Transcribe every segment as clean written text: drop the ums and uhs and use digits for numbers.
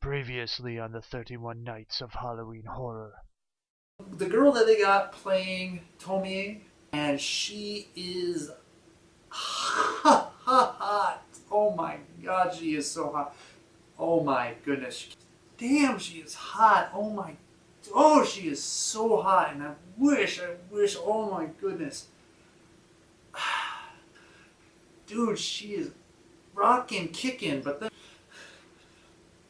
Previously on the 31 Nights of Halloween Horror. The girl that they got playing Tomie, and she is hot. Oh my god, she is so hot. Oh my goodness. Damn, she is hot. Oh, she is so hot, and I wish, oh my goodness. Dude, she is rocking, kicking, but then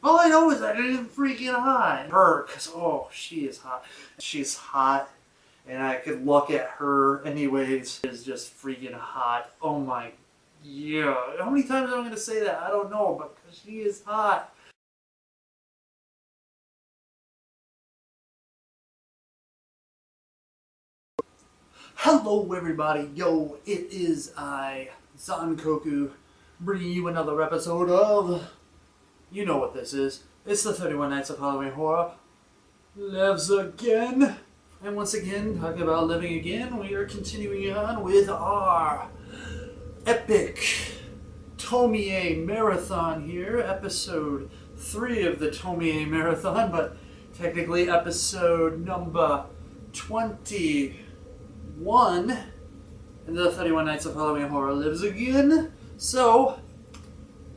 all I know is that it is freaking hot. Her, because, oh, she is hot. She's hot, and I could look at her anyways. Is just freaking hot. Oh my, yeah. How many times am I going to say that? I don't know, but because she is hot. Hello everybody, yo, it is I, Zankoku, bringing you another episode of, you know what this is. It's the 31 Nights of Halloween Horror Lives Again. And once again, talking about living again, we are continuing on with our epic Tomie Marathon here. Episode 3 of the Tomie Marathon, but technically episode number 21. And the 31 Nights of Halloween Horror Lives Again. So,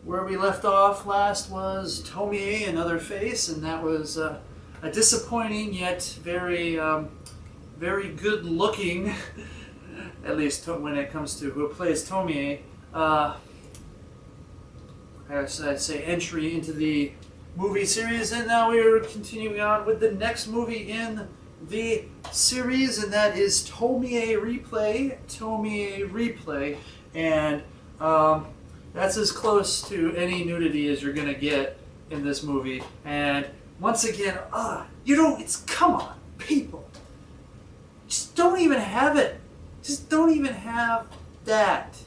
where we left off last was Tomie Another Face, and that was a disappointing yet very good looking, at least when it comes to who plays Tomie, as I say, entry into the movie series. And now we are continuing on with the next movie in the series, and that is Tomie Replay. Tomie Replay, and that's as close to any nudity as you're gonna get in this movie. And once again, come on, people, just don't even have it. Just don't even have that.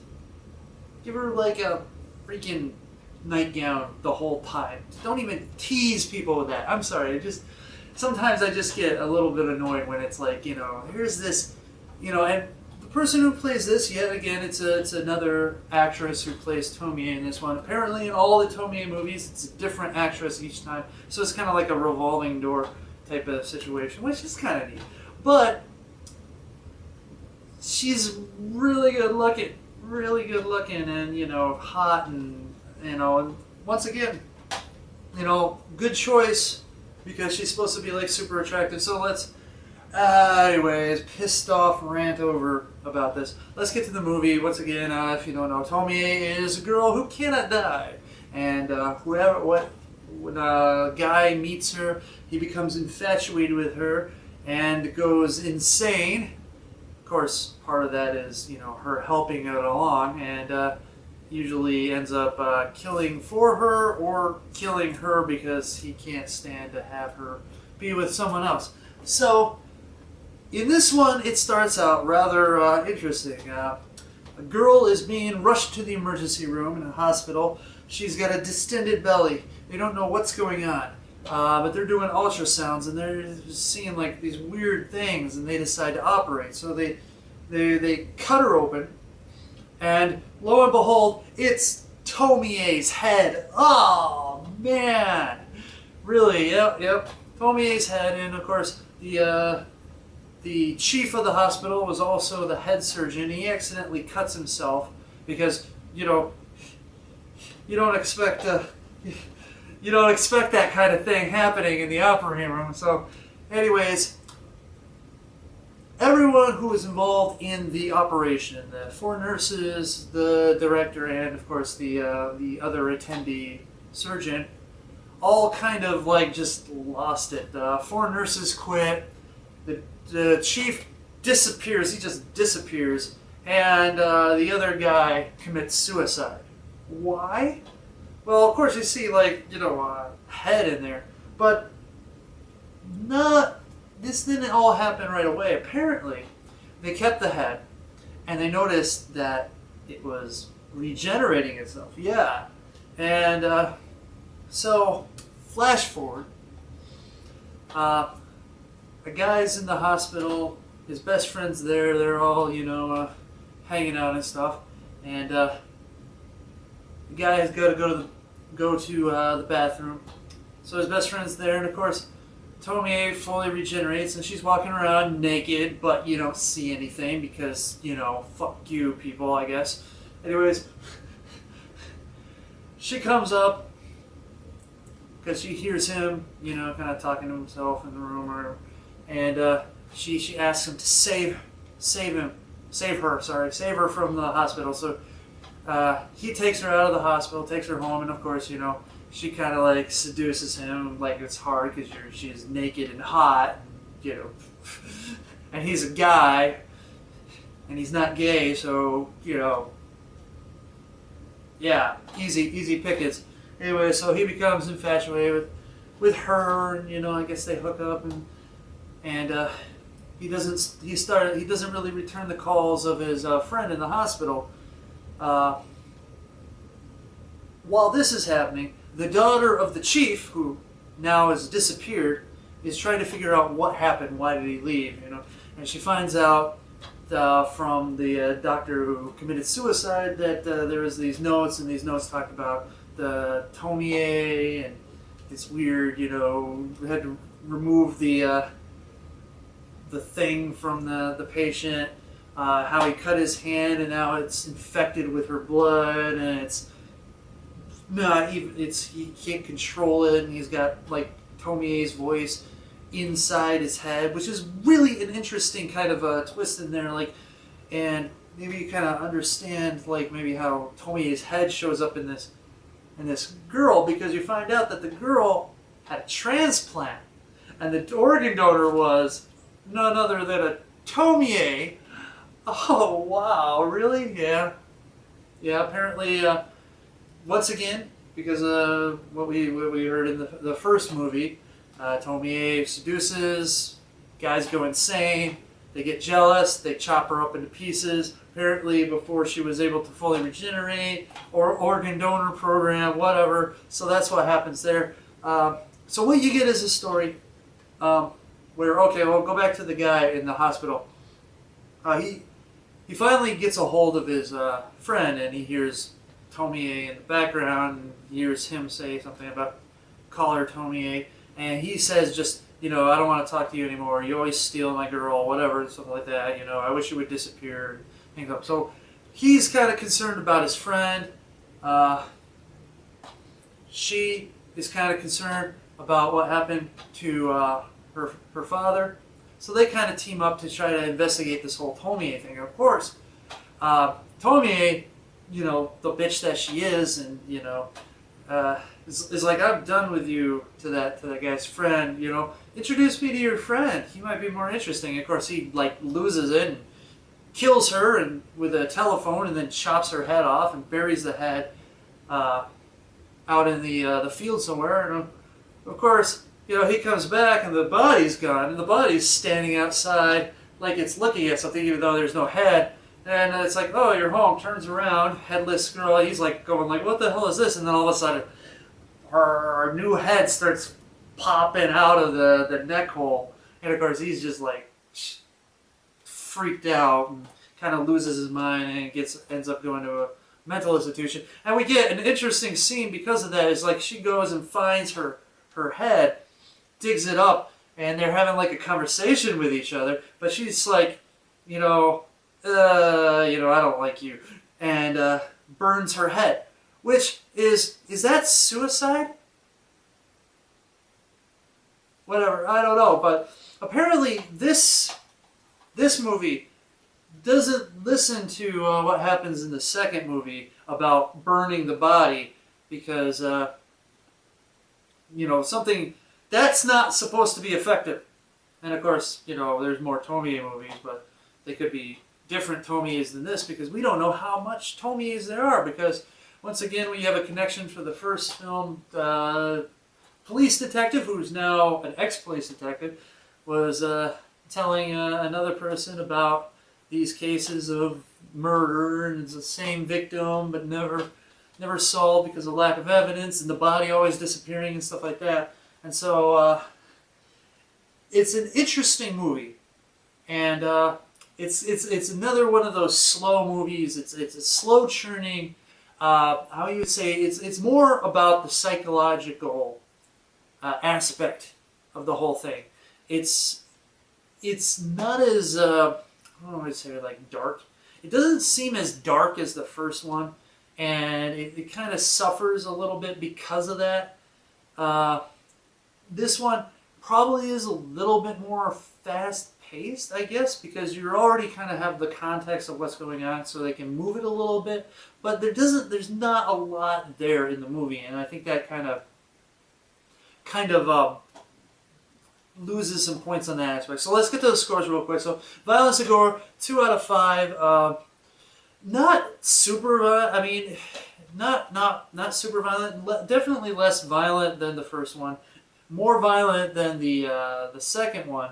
Give her like a freaking nightgown the whole time. Just don't even tease people with that. I'm sorry, sometimes I just get a little bit annoyed when it's like, here's this, and the person who plays this, yet again, it's another actress who plays Tomie in this one. Apparently in all the Tomie movies, it's a different actress each time. So it's kind of like a revolving door type of situation, which is kind of neat. But she's really good looking, and, hot, and, once again, good choice. Because she's supposed to be like super attractive. So let's, anyways, pissed off rant over about this. Let's get to the movie. Once again, if you don't know, Tomie is a girl who cannot die. And when a guy meets her, he becomes infatuated with her and goes insane. Of course, part of that is, her helping it along, and usually ends up killing for her or killing her because he can't stand to have her be with someone else. So, in this one, it starts out rather interesting. A girl is being rushed to the emergency room in a hospital. She's got a distended belly. They don't know what's going on, but they're doing ultrasounds, and they're seeing like these weird things, and they decide to operate. So they cut her open. And lo and behold, it's Tomie's head. Oh, man. Really, yep. Tomie's head. And, of course, the chief of the hospital was also the head surgeon. He accidentally cuts himself because, you don't expect that kind of thing happening in the operating room. So, anyways, everyone who was involved in the operation, the 4 nurses, the director, and of course the other attendee surgeon, all kind of like just lost it. 4 nurses quit. The chief disappears. He just disappears, and the other guy commits suicide. Why? Well, of course you see like a head in there, but not. This didn't all happen right away. Apparently, they kept the head, and they noticed that it was regenerating itself. Yeah. And so, flash forward. A guy's in the hospital. His best friend's there. They're all, hanging out and stuff. And the guy has got to go to the bathroom. So his best friend's there, and of course, Tomie fully regenerates, and she's walking around naked, but you don't see anything because, you know, fuck you people, I guess. Anyways, she comes up because she hears him, you know, kind of talking to himself in the room, and she asks him to save her from the hospital. So he takes her out of the hospital, takes her home, and of course, you know, she kind of like seduces him, like it's hard because she's naked and hot, you know, and he's a guy, and he's not gay, so, you know, yeah, easy pickings. Anyway, so he becomes infatuated with her, and, you know, I guess they hook up, and he doesn't really return the calls of his friend in the hospital. While this is happening, the daughter of the chief, who now has disappeared, is trying to figure out what happened. Why did he leave? You know, and she finds out from the doctor who committed suicide that there was these notes, and these notes talked about the Tomie, and it's weird. You know, we had to remove the thing from the patient. How he cut his hand, and now it's infected with her blood, and it's not even, he can't control it, and he's got like Tomie's voice inside his head, which is really an interesting kind of a twist in there, like, and maybe you kind of understand like maybe how Tomie's head shows up in this girl, because you find out that the girl had a transplant, and the organ donor was none other than a Tomie. Oh wow, really? Yeah, apparently. Once again, because what we heard in the first movie, Tomie seduces, guys go insane, they get jealous, they chop her up into pieces, apparently before she was able to fully regenerate, or organ donor program, whatever, so that's what happens there. So what you get is a story where, okay, we'll go back to the guy in the hospital. He finally gets a hold of his friend, and he hears Tomie in the background, and hears him say something about call her Tomie, and he says just, you know, I don't want to talk to you anymore, you always steal my girl, whatever, stuff like that, you know, I wish you would disappear, things up. So he's kind of concerned about his friend. She is kind of concerned about what happened to her father. So they kind of team up to try to investigate this whole Tomie thing. Of course, Tomie, you know, the bitch that she is, and, you know, is like, I'm done with you, to that guy's friend, you know, introduce me to your friend, he might be more interesting. Of course, he like loses it and kills her and with a telephone, and then chops her head off and buries the head out in the field somewhere. And of course, you know, he comes back and the body's gone, and the body's standing outside like it's looking at something, even though there's no head. And it's like, oh, you're home. Turns around, headless girl. He's like going like, what the hell is this? And then all of a sudden, her new head starts popping out of the neck hole. And of course, he's just like freaked out and kind of loses his mind, and ends up going to a mental institution. And we get an interesting scene because of that. It's like she goes and finds her head, digs it up, and they're having like a conversation with each other. But she's like, you know, I don't like you, and burns her head, which is that suicide? Whatever, I don't know, but apparently this movie doesn't listen to what happens in the second movie about burning the body, because you know, something that's not supposed to be effective. And of course, you know, there's more Tomie movies, but they could be different Tomies than this, because we don't know how much Tomies there are, because once again we have a connection for the first film. Police detective, who's now an ex-police detective, was telling another person about these cases of murder, and it's the same victim but never solved because of lack of evidence, and the body always disappearing and stuff like that. And so it's an interesting movie, and it's another one of those slow movies. It's a slow churning. How you would say, it's more about the psychological aspect of the whole thing. It's not as I don't know, I'd say like dark. It doesn't seem as dark as the first one, and it kind of suffers a little bit because of that. This one probably is a little bit more fast-paced, I guess, because you already kind of have the context of what's going on, so they can move it a little bit. But there's not a lot there in the movie, and I think that kind of loses some points on that aspect. So let's get to the scores real quick. So violence and gore, 2 out of 5. Not super. I mean, not super violent. Definitely less violent than the first one. More violent than the second one.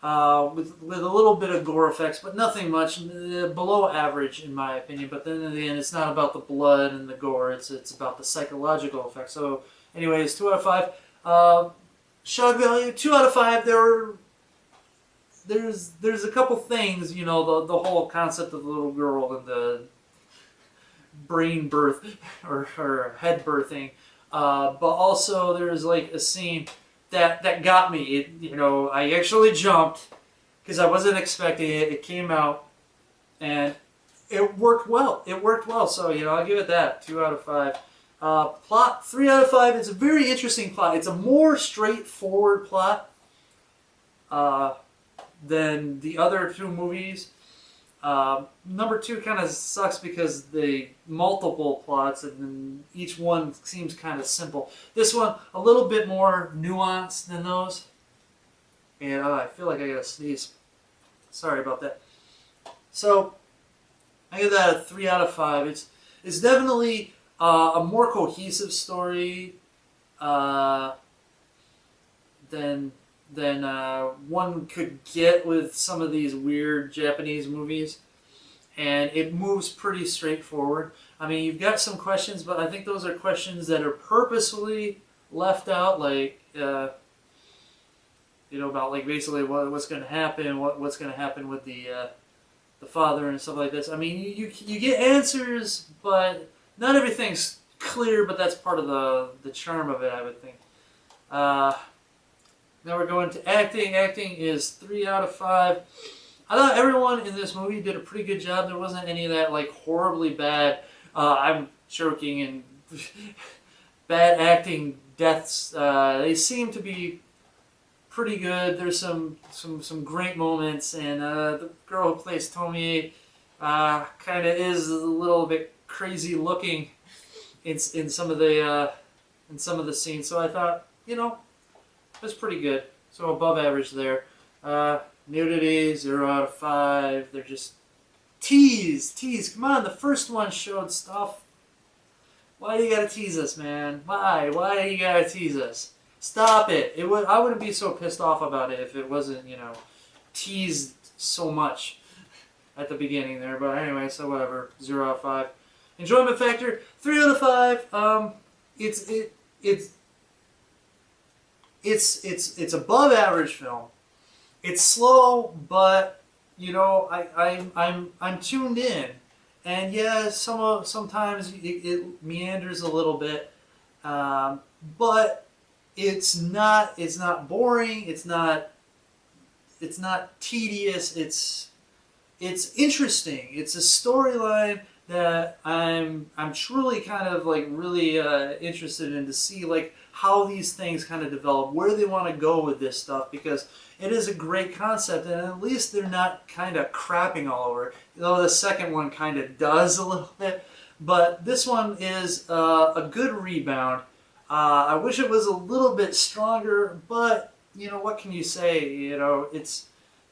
With a little bit of gore effects, but nothing much. Below average in my opinion. But then in the end, it's not about the blood and the gore. It's about the psychological effects. So, anyways, 2 out of 5. Shock value, 2 out of 5. There's a couple things, you know, the whole concept of the little girl and the brain birth or head birthing, but also there's like a scene that got me. You know, I actually jumped because I wasn't expecting it. It came out and it worked well. It worked well. So, you know, I'll give it that, 2 out of 5. Plot, 3 out of 5. It's a very interesting plot. It's a more straightforward plot than the other two movies. Number 2 kind of sucks because the multiple plots and then each one seems kind of simple. This one, a little bit more nuanced than those. And I feel like I gotta sneeze. Sorry about that. So, I give that a 3 out of 5. It's definitely a more cohesive story than one could get with some of these weird Japanese movies, and it moves pretty straightforward. I mean, you've got some questions, but I think those are questions that are purposefully left out, like you know, about like basically what's going to happen, what's going to happen with the father and stuff like this. I mean, you get answers, but not everything's clear, but that's part of the charm of it, I would think. Now we're going to acting. Acting is 3 out of 5. I thought everyone in this movie did a pretty good job. There wasn't any of that like horribly bad, I'm joking, and bad acting deaths. They seem to be pretty good. There's some great moments, and the girl who plays Tomie kind of is a little bit crazy looking in some of the scenes. So I thought, you know, it was pretty good. So above average there. Nudity, 0 out of 5. They're just tease. Come on, the first one showed stuff. Why do you gotta tease us, man? Why do you gotta tease us? Stop it. I wouldn't be so pissed off about it if it wasn't, you know, teased so much at the beginning there. But anyway, so whatever. 0 out of 5. Enjoyment factor, 3 out of 5. It's above average film. It's slow, but you know, I'm tuned in, and yeah, sometimes it meanders a little bit, but it's not boring. It's not tedious. It's interesting. It's a storyline that I'm truly kind of like really interested in to see like how these things kind of develop, where they want to go with this stuff, because it is a great concept, and at least they're not kind of crapping all over it. Though the second one kind of does a little bit, but this one is a good rebound. I wish it was a little bit stronger, but you know, what can you say? You know, it's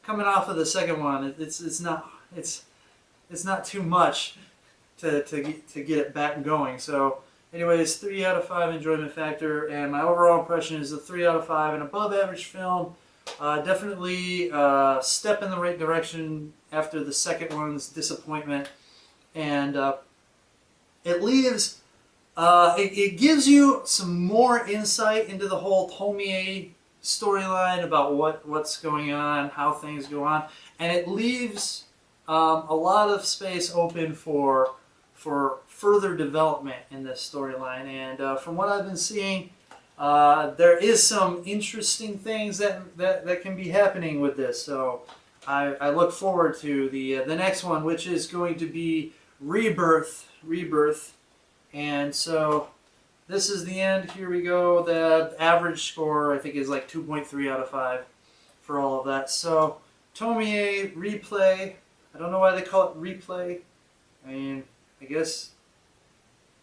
coming off of the second one. It's not too much to get it back going. So anyways, 3 out of 5 enjoyment factor, and my overall impression is a 3 out of 5, an above average film. Definitely a step in the right direction after the second one's disappointment, and it leaves, it gives you some more insight into the whole Tomie storyline about what's going on, how things go on, and it leaves a lot of space open for further development in this storyline. And from what I've been seeing, there is some interesting things that can be happening with this. So I look forward to the next one, which is going to be Rebirth. And so this is the end. Here we go. The average score, I think, is like 2.3 out of 5 for all of that. So Tomie Replay. I don't know why they call it Replay. I mean, I guess,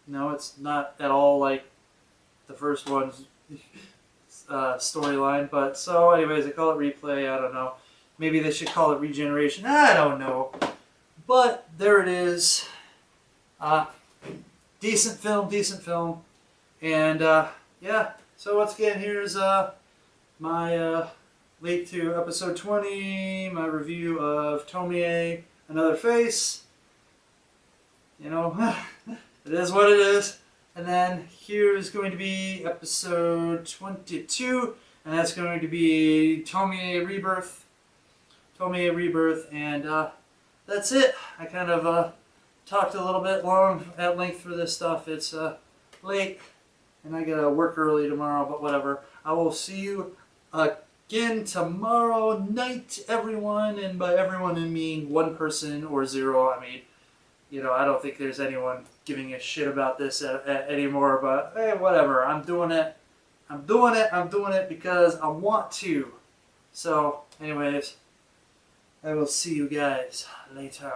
no, it's not at all like the first one's storyline. But so anyways, they call it Replay. I don't know. Maybe they should call it Regeneration. I don't know. But there it is. Decent film. And yeah, so once again, here's my link to episode 20, my review of Tomie Another Face. You know, it is what it is. And then here's going to be episode 22, and that's going to be Tomie Rebirth. And that's it. I kind of talked a little bit at length for this stuff. It's late, and I gotta work early tomorrow, but whatever. I will see you again tomorrow night, everyone. And by everyone, I mean one person or zero. I mean, you know, I don't think there's anyone giving a shit about this anymore, but hey, whatever. I'm doing it because I want to. So, anyways, I will see you guys later.